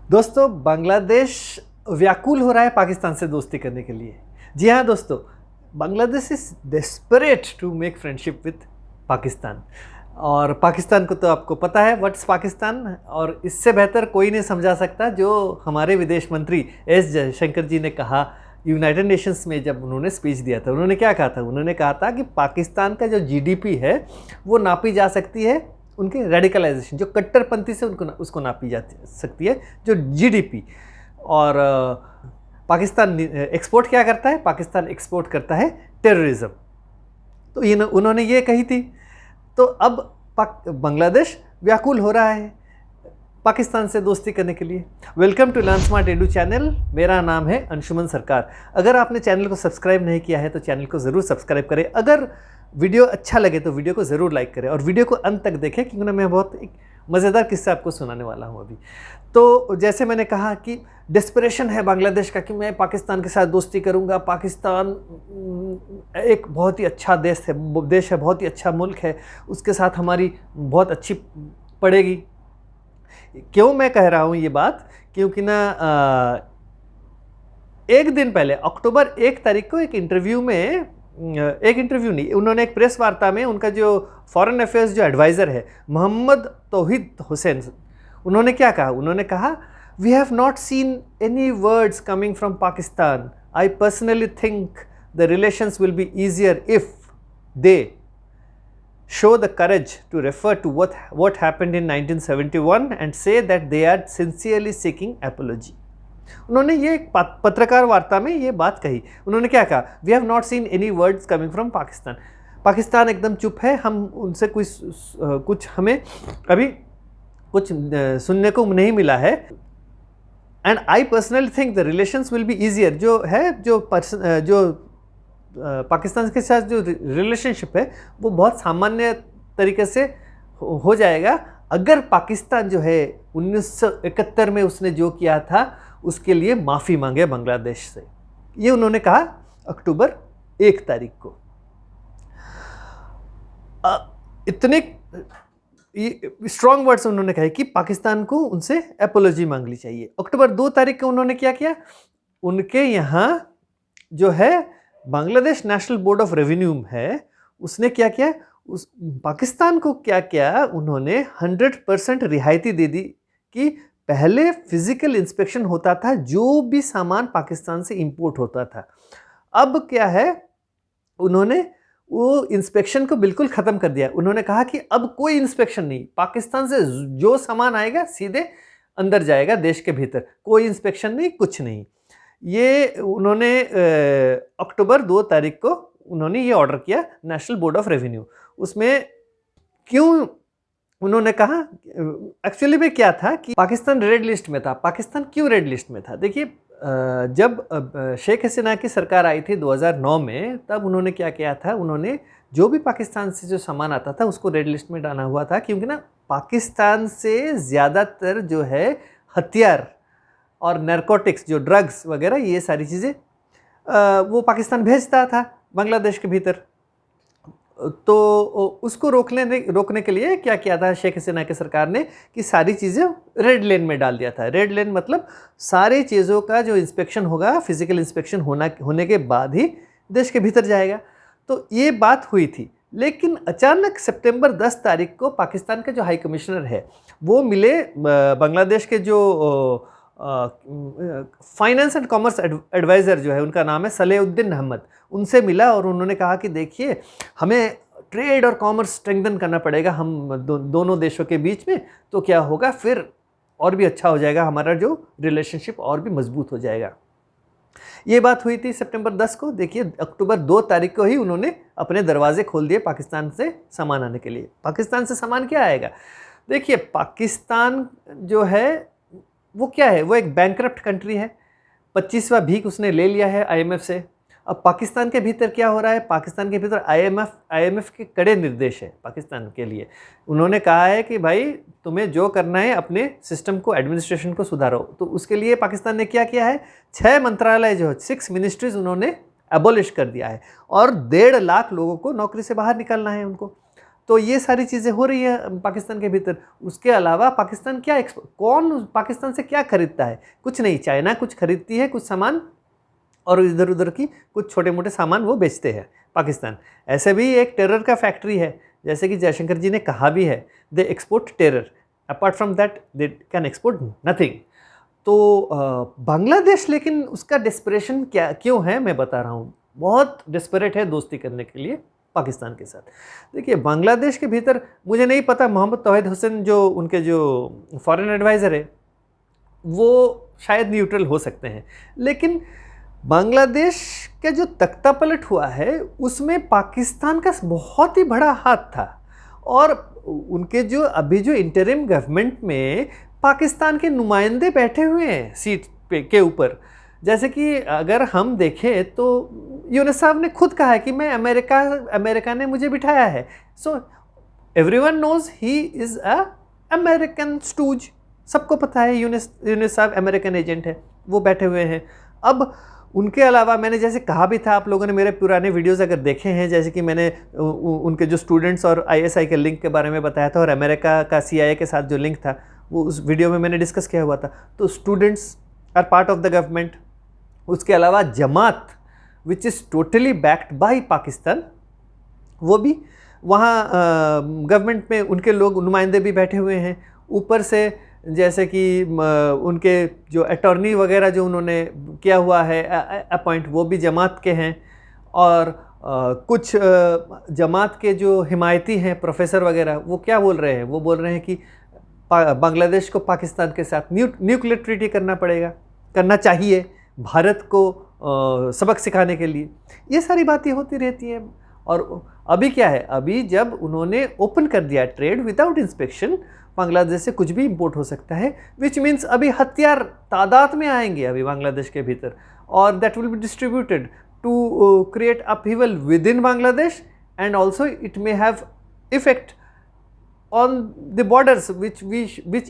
दोस्तों, बांग्लादेश व्याकुल हो रहा है पाकिस्तान से दोस्ती करने के लिए। जी हाँ दोस्तों, Bangladesh is desperate to make friendship with Pakistan. और पाकिस्तान को तो आपको पता है व्हाट्स पाकिस्तान, और इससे बेहतर कोई नहीं समझा सकता जो हमारे विदेश मंत्री एस जयशंकर जी ने कहा यूनाइटेड नेशंस में जब उन्होंने स्पीच दिया था। उन्होंने क्या कहा था? उन्होंने कहा था कि पाकिस्तान का जो जीडीपी है वो नापी जा सकती है उनके रेडिकलाइजेशन, जो कट्टरपंथी से उसको नापी जा सकती है जो जीडीपी। और पाकिस्तान एक्सपोर्ट क्या करता है? पाकिस्तान एक्सपोर्ट करता है टेररिज्म। तो उन्होंने ये कही थी। तो अब बांग्लादेश व्याकुल हो रहा है पाकिस्तान से दोस्ती करने के लिए। Welcome to learn smart edu channel. मेरा नाम है अंशुमन सरकार। अगर आपने चैनल को सब्सक्राइब नहीं किया है तो चैनल को ज़रूर सब्सक्राइब करें। अगर वीडियो अच्छा लगे तो वीडियो को ज़रूर लाइक करें और वीडियो को अंत तक देखें, क्योंकि मैं बहुत एक मज़ेदार किस्सा आपको सुनाने वाला हूँ अभी। तो जैसे मैंने कहा कि डेस्परेशन है बांग्लादेश का कि मैं पाकिस्तान के साथ दोस्ती करूँगा। पाकिस्तान एक बहुत ही अच्छा देश है, बहुत ही अच्छा मुल्क है, उसके साथ हमारी बहुत अच्छी पड़ेगी। क्यों मैं कह रहा हूँ ये बात? क्योंकि ना एक दिन पहले अक्टूबर 1 तारीख को एक इंटरव्यू नहीं, उन्होंने एक प्रेस वार्ता में उनका जो फॉरेन अफेयर्स जो एडवाइज़र है मोहम्मद तौहीद हुसैन, उन्होंने क्या कहा? उन्होंने कहा, we have not seen any words coming from Pakistan. I personally think the relations will be easier if they show the courage to refer to what happened in 1971 and say that they are sincerely seeking apology। उन्होंने ये पत्रकार वार्ता में ये बात कही। उन्होंने क्या कहा? We have not seen any words coming from Pakistan. Pakistan एकदम चुप है, हम उनसे कुछ हमें अभी कुछ सुनने को नहीं मिला है। And I personally think the relations will be easier, जो है जो पाकिस्तान के साथ जो रिलेशनशिप है वो बहुत सामान्य तरीके से हो जाएगा अगर पाकिस्तान जो है 1971 में उसने जो किया था उसके लिए माफ़ी मांगे बांग्लादेश से। ये उन्होंने कहा अक्टूबर 1 तारीख को। इतने स्ट्रॉन्ग वर्ड्स उन्होंने कहे कि पाकिस्तान को उनसे एपोलॉजी मांगनी चाहिए। अक्टूबर 2 तारीख को उन्होंने क्या किया? उनके यहाँ जो है Bangladesh national board of revenue है, उसने क्या किया? उस पाकिस्तान को क्या किया? उन्होंने 100% रियायती दे दी कि पहले फिजिकल इंस्पेक्शन होता था जो भी सामान पाकिस्तान से इंपोर्ट होता था। अब क्या है? उन्होंने वो इंस्पेक्शन को बिल्कुल ख़त्म कर दिया। उन्होंने कहा कि अब कोई इंस्पेक्शन नहीं, पाकिस्तान से जो सामान आएगा सीधे अंदर जाएगा देश के भीतर, कोई इंस्पेक्शन नहीं, कुछ नहीं। ये उन्होंने अक्टूबर 2 तारीख को उन्होंने ये ऑर्डर किया नेशनल बोर्ड ऑफ रेवेन्यू। उसमें क्यों उन्होंने कहा? एक्चुअली में क्या था कि पाकिस्तान रेड लिस्ट में था। पाकिस्तान क्यों रेड लिस्ट में था? देखिए, जब शेख हसीना की सरकार आई थी 2009 में, तब उन्होंने क्या किया था? उन्होंने जो भी पाकिस्तान से जो सामान आता था उसको रेड लिस्ट में डाला हुआ था, क्योंकि ना पाकिस्तान से ज़्यादातर जो है हथियार और नैरकोटिक्स, जो ड्रग्स वगैरह, ये सारी चीज़ें वो पाकिस्तान भेजता था बांग्लादेश के भीतर। तो उसको रोकने के लिए क्या किया था शेख हसीना की सरकार ने कि सारी चीज़ें रेड लेन में डाल दिया था। रेड लेन मतलब सारी चीज़ों का जो इंस्पेक्शन होगा, फिजिकल इंस्पेक्शन होने के बाद ही देश के भीतर जाएगा। तो ये बात हुई थी। लेकिन अचानक सितंबर 10 तारीख को पाकिस्तान के जो हाई कमिश्नर है वो मिले बांग्लादेश के जो फाइनेंस एंड कॉमर्स एडवाइज़र जो है, उनका नाम है सलेउद्दीन अहमद। उनसे मिला और उन्होंने कहा कि देखिए, हमें ट्रेड और कॉमर्स स्ट्रेंथन करना पड़ेगा हम दोनों देशों के बीच में, तो क्या होगा फिर और भी अच्छा हो जाएगा, हमारा जो रिलेशनशिप और भी मजबूत हो जाएगा। ये बात हुई थी सितंबर 10 को। देखिए, अक्टूबर 2 तारीख को ही उन्होंने अपने दरवाजे खोल दिए पाकिस्तान से सामान आने के लिए। पाकिस्तान से सामान क्या आएगा? देखिए, पाकिस्तान जो है वो क्या है? वो एक बैंकरप्ट कंट्री है। 25वां भीख उसने ले लिया है IMF से। अब पाकिस्तान के भीतर क्या हो रहा है? पाकिस्तान के भीतर IMF के कड़े निर्देश है पाकिस्तान के लिए। उन्होंने कहा है कि भाई, तुम्हें जो करना है अपने सिस्टम को, एडमिनिस्ट्रेशन को सुधारो। तो उसके लिए पाकिस्तान ने क्या किया है? 6 मंत्रालय जो है, 6 मिनिस्ट्रीज उन्होंने एबोलिश कर दिया है और 1.5 लाख लोगों को नौकरी से बाहर निकालना है उनको। तो ये सारी चीज़ें हो रही है पाकिस्तान के भीतर। उसके अलावा पाकिस्तान क्या कौन पाकिस्तान से क्या खरीदता है? कुछ नहीं। चाइना कुछ खरीदती है, कुछ सामान, और इधर उधर की कुछ छोटे मोटे सामान वो बेचते हैं पाकिस्तान। ऐसे भी एक टेरर का फैक्ट्री है, जैसे कि जयशंकर जी ने कहा भी है, they export terror, apart from that they can export nothing. तो बांग्लादेश लेकिन उसका डिस्परेशन क्या क्यों है, मैं बता रहा हूँ। बहुत डिस्परेट है दोस्ती करने के लिए पाकिस्तान के साथ। देखिए, बांग्लादेश के भीतर मुझे नहीं पता, मोहम्मद तौहीद हुसैन जो उनके जो फॉरेन एडवाइज़र है वो शायद न्यूट्रल हो सकते हैं, लेकिन बांग्लादेश का जो तख्ता पलट हुआ है उसमें पाकिस्तान का बहुत ही बड़ा हाथ था। और उनके जो अभी जो इंटरिम गवर्नमेंट में पाकिस्तान के नुमाइंदे बैठे हुए हैं सीट पे के ऊपर। जैसे कि अगर हम देखें तो यूनुस साहब ने खुद कहा है कि मैं अमेरिका ने मुझे बिठाया है। So everyone knows he is a American stooge. सबको पता है यूनुस साहब अमेरिकन एजेंट है, वो बैठे हुए हैं। अब उनके अलावा मैंने जैसे कहा भी था, आप लोगों ने मेरे पुराने वीडियोस अगर देखे हैं, जैसे कि मैंने उनके जो स्टूडेंट्स और आईएसआई के लिंक के बारे में बताया था, और अमेरिका का सीआईए के साथ जो लिंक था वो उस वीडियो में मैंने डिस्कस किया हुआ था। तो students are part of the government. उसके अलावा Jamaat which is totally backed by Pakistan, वो भी वहाँ गवर्नमेंट में उनके लोग नुमाइंदे भी बैठे हुए हैं। ऊपर से जैसे कि उनके जो अटॉर्नी वगैरह जो उन्होंने किया हुआ है अपॉइंट, वो भी जमात के हैं। और कुछ जमात के जो हिमायती हैं प्रोफेसर वगैरह, वो क्या बोल रहे हैं? वो बोल रहे हैं कि बांग्लादेश को पाकिस्तान के साथ न्यूक्लियर ट्रीटी करना चाहिए भारत को सबक सिखाने के लिए। ये सारी बातें होती रहती हैं। और अभी क्या है, अभी जब उन्होंने ओपन कर दिया ट्रेड विदाउट इंस्पेक्शन, बांग्लादेश से कुछ भी इंपोर्ट हो सकता है, विच मीन्स अभी हथियार तादाद में आएंगे अभी बांग्लादेश के भीतर, और that will be distributed to create upheaval within Bangladesh, and also it may have effect on the borders which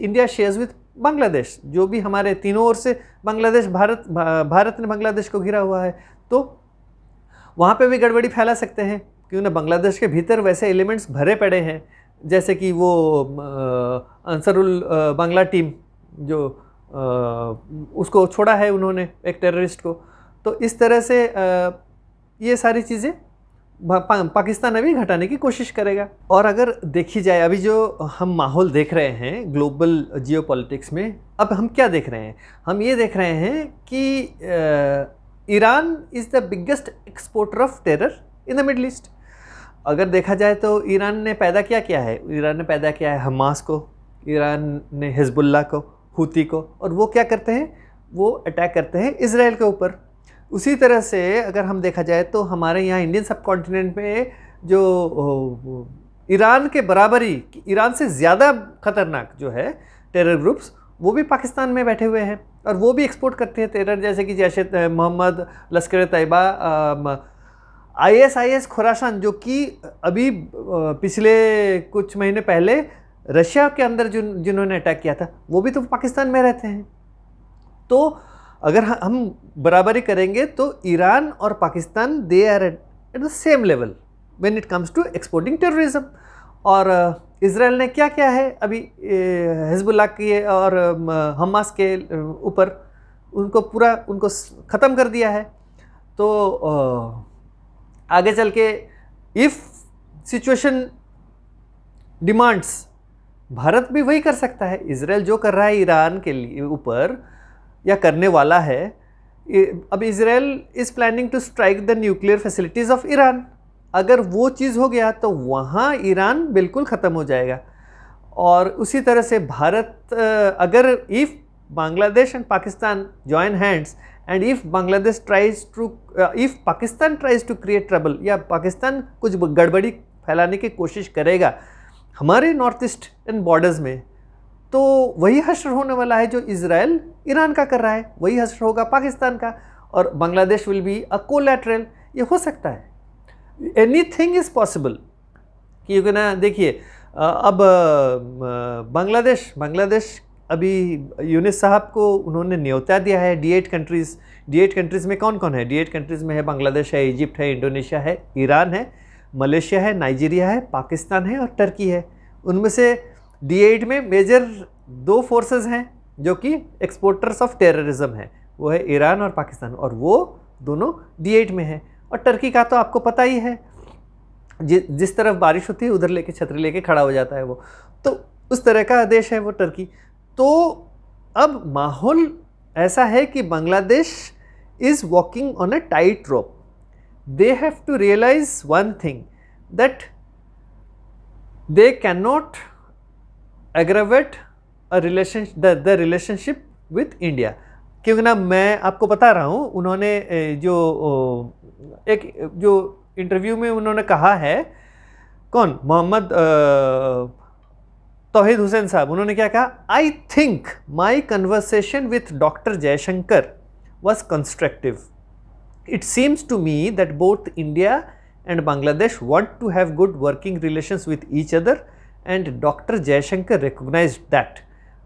India shares with Bangladesh. जो भी हमारे तीनों ओर से बांग्लादेश भारत ने बांग्लादेश को घिरा हुआ है, तो वहाँ पे भी गड़बड़ी फैला सकते हैं, क्योंकि ना बांग्लादेश के भीतर वैसे एलिमेंट्स भरे पड़े हैं, जैसे कि वो अंसरुल बांग्ला टीम जो उसको छोड़ा है उन्होंने, एक टेररिस्ट को। तो इस तरह से ये सारी चीज़ें पाकिस्तान अभी घटाने की कोशिश करेगा। और अगर देखी जाए अभी जो हम माहौल देख रहे हैं ग्लोबल जियोपॉलिटिक्स में, अब हम क्या देख रहे हैं? हम ये देख रहे हैं कि Iran is the biggest exporter of terror in the middle east. अगर देखा जाए तो ईरान ने पैदा क्या है? ईरान ने पैदा किया है हमास को, ईरान ने हिजबुल्लाह को, हूती को, और वो क्या करते हैं? वो अटैक करते हैं इजराइल के ऊपर। उसी तरह से अगर हम देखा जाए तो हमारे यहाँ इंडियन सब कॉन्टिनेंट में जो ईरान के बराबरी, ईरान से ज़्यादा खतरनाक जो है टेरर ग्रुप्स, वो भी पाकिस्तान में बैठे हुए हैं, और वो भी एक्सपोर्ट करते हैं टेरर, जैसे कि जैश ए मोहम्मद, लश्कर तैयबा, ISIS खुरासान, जो कि अभी पिछले कुछ महीने पहले रशिया के अंदर जिन्होंने अटैक किया था, वो भी तो पाकिस्तान में रहते हैं। तो अगर हम बराबरी करेंगे तो ईरान और Pakistan they are at the same level when it comes to exporting terrorism. और इजराइल ने क्या किया है अभी हिजबुल्लाह के और हमास के ऊपर, उनको ख़त्म कर दिया है। तो आगे चल के इफ़ सिचुएशन डिमांड्स, भारत भी वही कर सकता है। इजराइल जो कर रहा है ईरान के लिए ऊपर या करने वाला है, अब Israel is planning to strike the nuclear facilities of Iran. अगर वो चीज़ हो गया तो वहाँ ईरान बिल्कुल ख़त्म हो जाएगा। और उसी तरह से भारत, अगर if Bangladesh and Pakistan join hands and if Pakistan tries to create trouble, या पाकिस्तान कुछ गड़बड़ी फैलाने की कोशिश करेगा हमारे नॉर्थ ईस्टर्न बॉर्डर्स में, तो वही हश्र होने वाला है जो इजराइल ईरान का कर रहा है, वही हश्र होगा पाकिस्तान का, और Bangladesh will be a collateral. ये हो सकता है, एनीथिंग इज़ पॉसिबल। क्योंकि ना देखिए, अब बांग्लादेश अभी यूनुस साहब को उन्होंने न्योता दिया है D8 कंट्रीज़ में कौन कौन है? D8 कंट्रीज़ में है बांग्लादेश है, इजिप्ट है, इंडोनेशिया है, ईरान है, मलेशिया है, नाइजीरिया है, पाकिस्तान है और टर्की है। उनमें से D8 में मेजर 2 फोर्सेस हैं जो कि एक्सपोर्टर्स ऑफ टेररिज्म है, वो है ईरान और पाकिस्तान, और वो दोनों D8 में है। और टर्की का तो आपको पता ही है, जिस तरफ बारिश होती है उधर लेके छतरी लेके खड़ा हो जाता है वो, तो उस तरह का देश है वो टर्की। तो अब माहौल ऐसा है कि Bangladesh is walking on a tight rope. They have to realize one thing, that they can not aggravate the relationship with India. क्योंकि ना मैं आपको बता रहा हूँ, उन्होंने जो इंटरव्यू में उन्होंने कहा है, कौन, मोहम्मद तौहीद हुसैन साहब, उन्होंने क्या कहा, I think my conversation with doctor Jaishankar was constructive. It seems to me that both India and Bangladesh want to have good working relations with each other, and Dr. Jaishankar recognized that.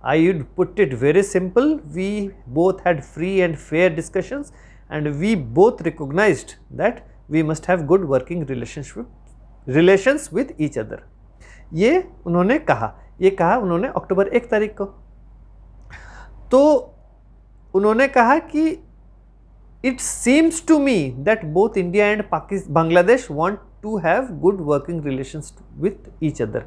I would put it very simple, we both had free and fair discussions and we both recognized that we must have good working relations with each other. ये उन्होंने कहा, ये कहा उन्होंने अक्टूबर 1 तारीख को। तो उन्होंने कहा कि it seems to me that both India and Bangladesh want to have good working relations with each other.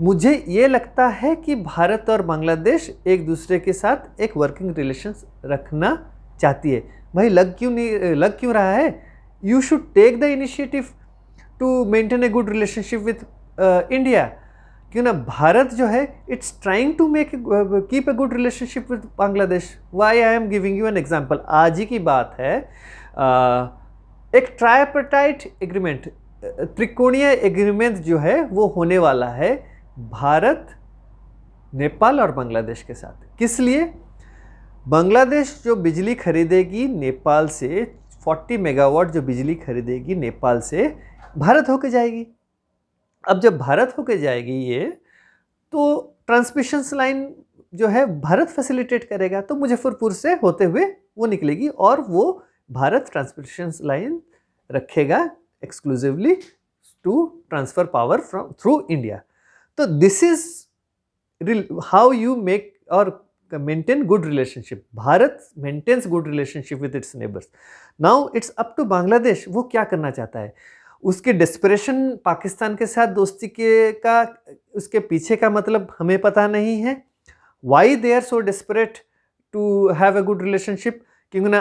मुझे ये लगता है कि भारत और बांग्लादेश एक दूसरे के साथ एक वर्किंग रिलेशंस रखना चाहती है। भाई लग क्यों रहा है? You should take the initiative to maintain a good relationship with India. क्यों ना भारत जो है, it's trying to keep a good relationship with Bangladesh. Why I am giving you an example. आज ही की बात है, एक ट्राइपार्टाइट एग्रीमेंट, त्रिकोणीय एग्रीमेंट जो है वो होने वाला है भारत, नेपाल और बांग्लादेश के साथ। किस लिए? बांग्लादेश जो बिजली खरीदेगी नेपाल से, 40 मेगावाट जो बिजली खरीदेगी नेपाल से, भारत होके जाएगी। अब जब भारत होके जाएगी ये, तो ट्रांसमिशन लाइन जो है भारत फैसिलिटेट करेगा, तो मुजफ्फरपुर से होते हुए वो निकलेगी और वो भारत ट्रांसमिशन लाइन रखेगा exclusively to transfer power from through India. तो this is how you make और maintain good relationship. Bharat maintains good relationship with its neighbors. Now it's up to Bangladesh, वो क्या करना चाहता है। उसके डेस्परेशन पाकिस्तान के साथ दोस्ती का उसके पीछे का मतलब हमें पता नहीं है। Why they are so desperate to have a good relationship? क्योंकि ना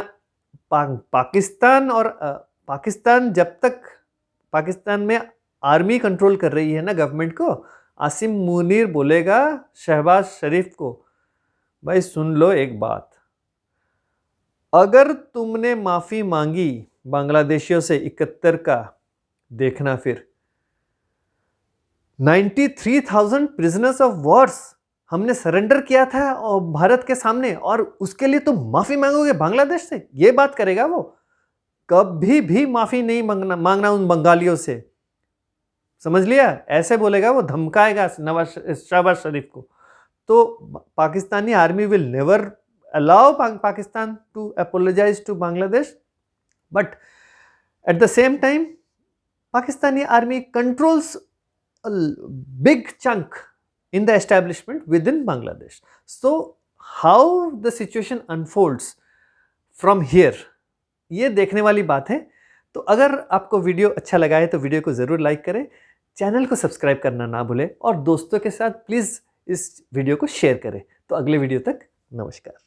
पाकिस्तान जब तक पाकिस्तान में आर्मी कंट्रोल कर रही है ना गवर्नमेंट को, आसिम मुनीर बोलेगा शहबाज शरीफ को, भाई सुन लो एक बात, अगर तुमने माफ़ी मांगी बांग्लादेशियों से 71 का, देखना फिर 93,000 प्रिजनर्स ऑफ वॉर्स हमने सरेंडर किया था और भारत के सामने, और उसके लिए तुम माफ़ी मांगोगे बांग्लादेश से? ये बात करेगा वो? कभी भी माफ़ी नहीं मांगना उन बंगालियों से, समझ लिया? ऐसे बोलेगा वो, धमकाएगा शहबाज शरीफ को। तो Pakistani army will never allow Pakistan to apologize to Bangladesh, but at the same time Pakistani army controls a big chunk in the establishment within Bangladesh. So how the situation unfolds from here, ये देखने वाली बात है। तो अगर आपको वीडियो अच्छा लगा है तो वीडियो को ज़रूर लाइक करें, चैनल को सब्सक्राइब करना ना भूलें और दोस्तों के साथ प्लीज़ इस वीडियो को शेयर करें। तो अगले वीडियो तक नमस्कार।